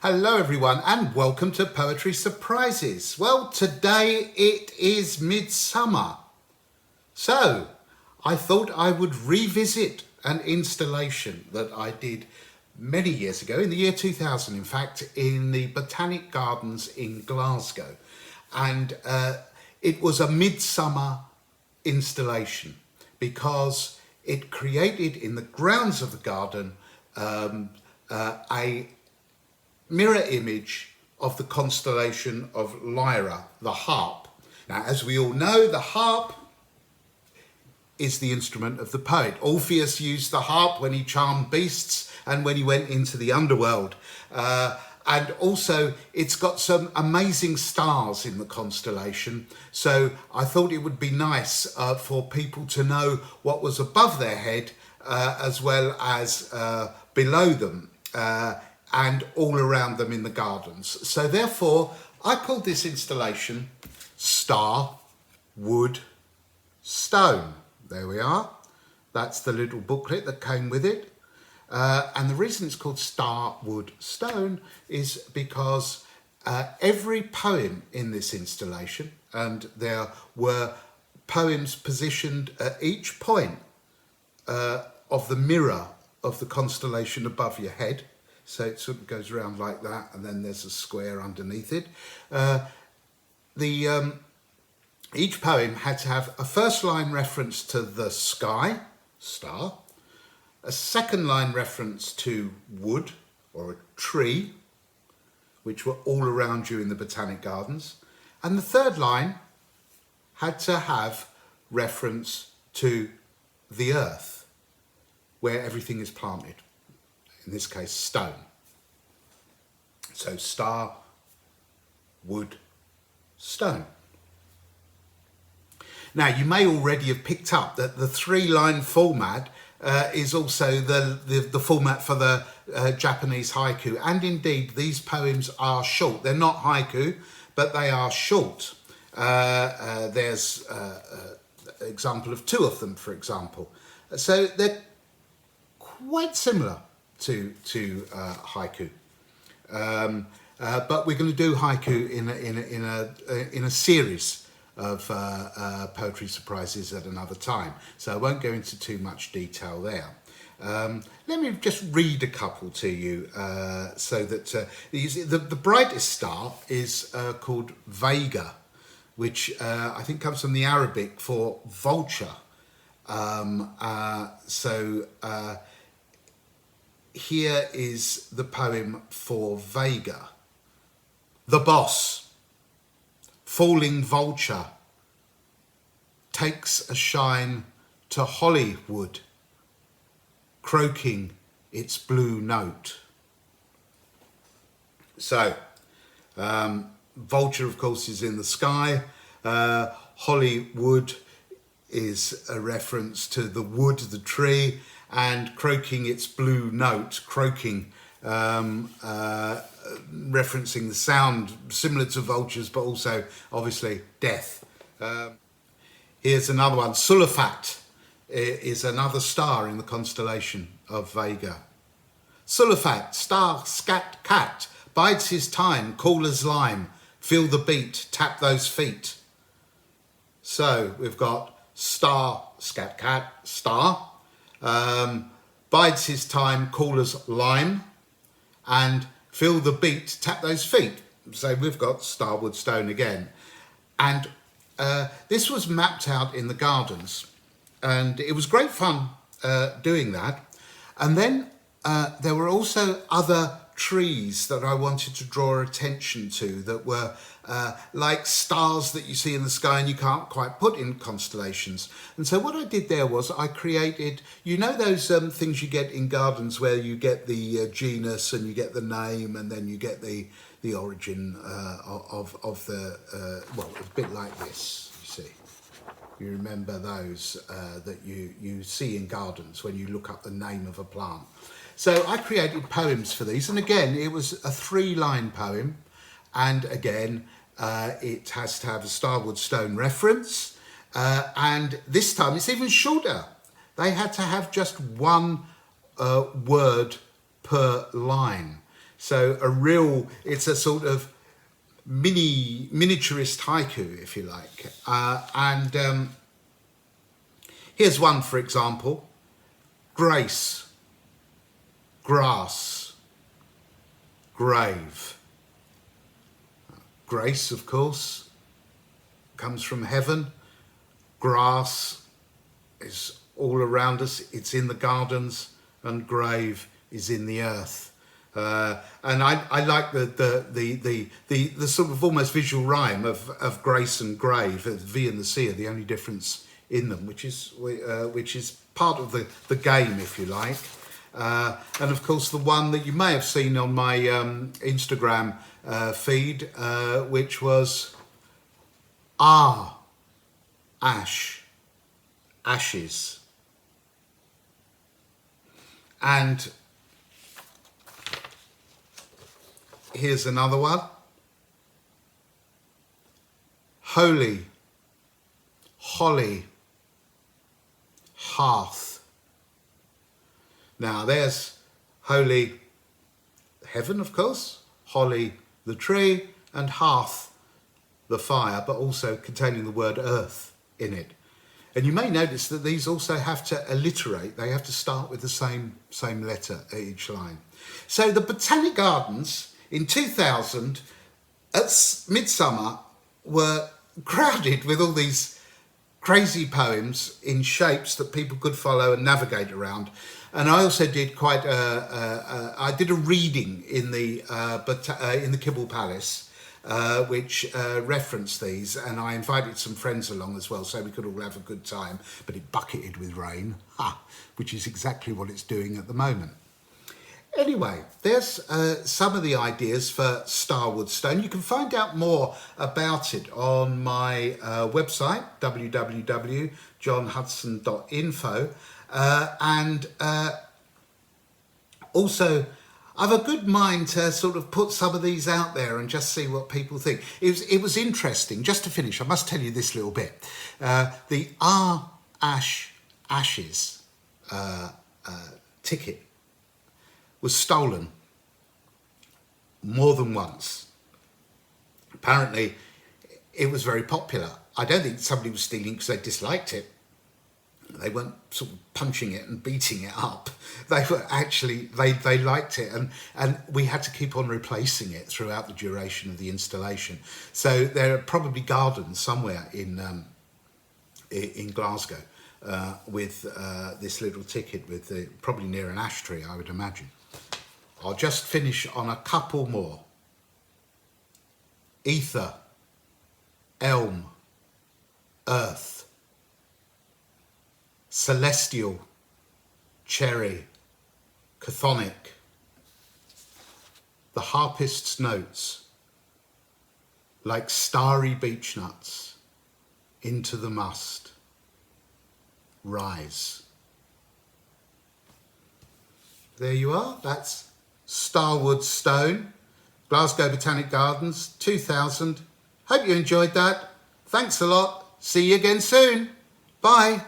Hello everyone and welcome to Poetry Surprises. Well, today it is midsummer. So I thought I would revisit an installation that I did many years ago, in the year 2000 in fact, in the Botanic Gardens in Glasgow. And it was a midsummer installation because it created in the grounds of the garden a mirror image of the constellation of Lyra, the harp. Now, as we all know, the harp is the instrument of the poet. Orpheus used the harp when he charmed beasts and when he went into the underworld. And also, it's got some amazing stars in the constellation. So I thought it would be nice for people to know what was above their head as well as below them. And all around them in the gardens. So therefore, I called this installation Star, Wood, Stone. There we are. That's the little booklet that came with it. And the reason it's called Star, Wood, Stone is because every poem in this installation, and there were poems positioned at each point of the mirror of the constellation above your head. So it sort of goes around like that, and then there's a square underneath it. Each poem had to have a first line reference to the sky, star, a second line reference to wood or a tree, which were all around you in the Botanic Gardens, and the third line had to have reference to the earth, where everything is planted. In this case, stone. So star, wood, stone. Now, you may already have picked up that the three-line format is also the format for the Japanese haiku. And indeed, these poems are short. They're not haiku, but they are short. There's an example of two of them, for example. So they're quite similar to haiku, but we're going to do haiku in a series of poetry surprises at another time, so I won't go into too much detail there. Let me just read a couple to you so that the brightest star is called Vega, which I think comes from the Arabic for vulture. Here is the poem for Vega. The boss, falling vulture, takes a shine to Hollywood, croaking its blue note. So, vulture, of course, is in the sky. Hollywood is a reference to the wood, the tree, and croaking its blue note, croaking, referencing the sound similar to vultures, but also obviously death. Here's another one. Sulafat is another star in the constellation of Vega. Sulafat, star, scat, cat, bides his time, cool as lime, feel the beat, tap those feet. So we've got star, scat, cat, star. Bides his time, cool as lime, and feel the beat, tap those feet. So we've got star, wood, stone again. And this was mapped out in the gardens, and it was great fun doing that. And then there were also other trees that I wanted to draw attention to that were like stars that you see in the sky and you can't quite put in constellations. And so what I did there was I created, you know those things you get in gardens where you get the genus and you get the name and then you get the origin of the, well, a bit like this, you see. You remember those that you see in gardens when you look up the name of a plant. So I created poems for these, and again, it was a three-line poem, and again, it has to have a star, wood, stone reference, and this time it's even shorter. They had to have just one word per line. So it's a sort of miniaturist haiku, if you like. Here's one, for example: grace, grass, grave. Grace, of course, comes from heaven. Grass is all around us. It's in the gardens, and grave is in the earth. And I like the sort of almost visual rhyme of grace and grave. V and the C are the only difference in them, which is part of the game, if you like. And of course, the one that you may have seen on my Instagram feed, which was ashes. And here's another one: holy, holly, hearth. Now there's holy, heaven, of course, holly, the tree, and hearth, the fire, but also containing the word earth in it. And you may notice that these also have to alliterate. They have to start with the same letter at each line. So the Botanic Gardens in 2000 at midsummer were crowded with all these crazy poems in shapes that people could follow and navigate around. And I also did I did a reading in the Kibble Palace, which referenced these, and I invited some friends along as well, so we could all have a good time. But it bucketed with rain, which is exactly what it's doing at the moment. Anyway, there's some of the ideas for Starwood stone. You can find out more about it on my website, www.johnhudson.info. And also, I've a good mind to sort of put some of these out there and just see what people think. It was interesting. Just to finish, I must tell you this little bit. The Ashes ticket was stolen more than once. Apparently, it was very popular. I don't think somebody was stealing because they disliked it. They weren't sort of punching it and beating it up. They were actually, they liked it, and we had to keep on replacing it throughout the duration of the installation. So there are probably gardens somewhere in Glasgow with this little ticket, probably near an ash tree, I would imagine. I'll just finish on a couple more. Ether, elm, earth, celestial, cherry, chthonic, the harpist's notes, like starry beech nuts, into the must, rise. There you are, that's Starwood Stone, Glasgow Botanic Gardens, 2000. Hope you enjoyed that. Thanks a lot. See you again soon. Bye.